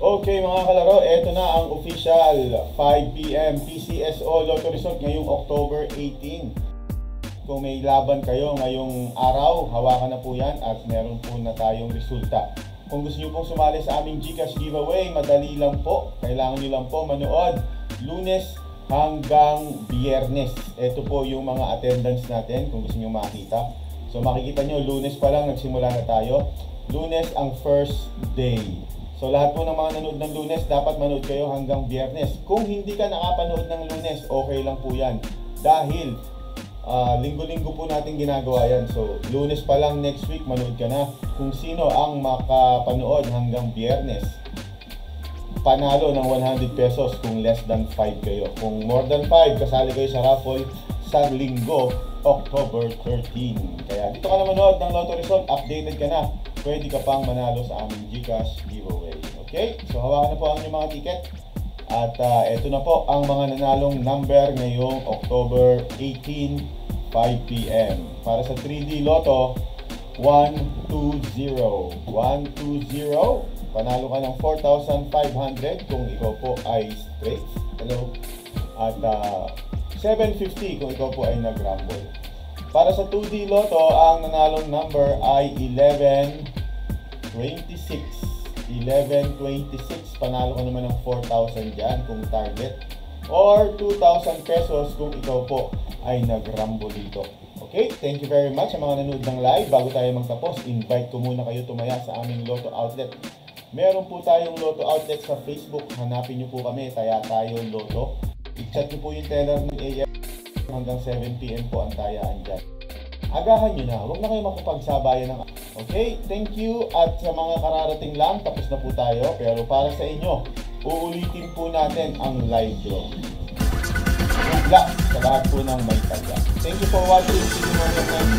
Okay mga kalaro, eto na ang official 5 PM PCSO Lotto Result ngayong October 18. Kung may laban kayo ngayong araw, hawakan na po yan at meron po na tayong resulta. Kung gusto nyo pong sumali sa aming GCash giveaway, madali lang po. Kailangan nyo lang po manood Lunes hanggang Biyernes. Ito po yung mga attendance natin kung gusto nyo makita. So makikita nyo, Lunes pa lang nagsimula na tayo. Lunes ang first day. So lahat po ng mga nanood ng Lunes, dapat manood kayo hanggang Biyernes. Kung hindi ka nakapanood ng Lunes, okay lang po yan. Dahil linggo-linggo po natin ginagawa yan. So Lunes pa lang next week, manood ka na. Kung sino ang makapanood hanggang Biyernes, panalo ng 100 pesos kung less than 5 kayo. Kung more than 5, kasali kayo sa raffle sa linggo, October 13. Kaya dito ka na manood ng Lotto Result, updated ka na. Pwede ka pang manalo sa aming GCash giveaway. Okay? So hawakan na po ang inyong mga ticket. At ito na po ang mga nanalong number ngayong October 18, 5 PM. Para sa 3D Lotto, 120. 120. Panalo ka ng 4,500 kung ikaw po ay straight. Hello? At 750 kung ikaw po ay nag-rumble. Para sa 2D Lotto, ang nanalong number ay 1126. 1126. Panalo ka naman ng 4,000 dyan kung target. Or 2,000 pesos kung ikaw po ay nag-rumble dito. Okay? Thank you very much sa mga nanood ng live. Bago tayo magtapos, invite ko muna kayo tumaya sa aming Lotto Outlet. Meron po tayong Lotto Outlet sa Facebook. Hanapin nyo po kami, Taya Tayo Lotto. I-chat nyo po yung teller ng AM. Hanggang 7 PM po ang tayaan dyan. Agahan nyo na, huwag na kayo makapagsabayan ng... Okay, thank you. At sa mga kararating lang, tapos na po tayo. Pero para sa inyo, uulitin po natin ang live draw. Good luck sa lahat po ng may tagya. Thank you for watching. See you next time.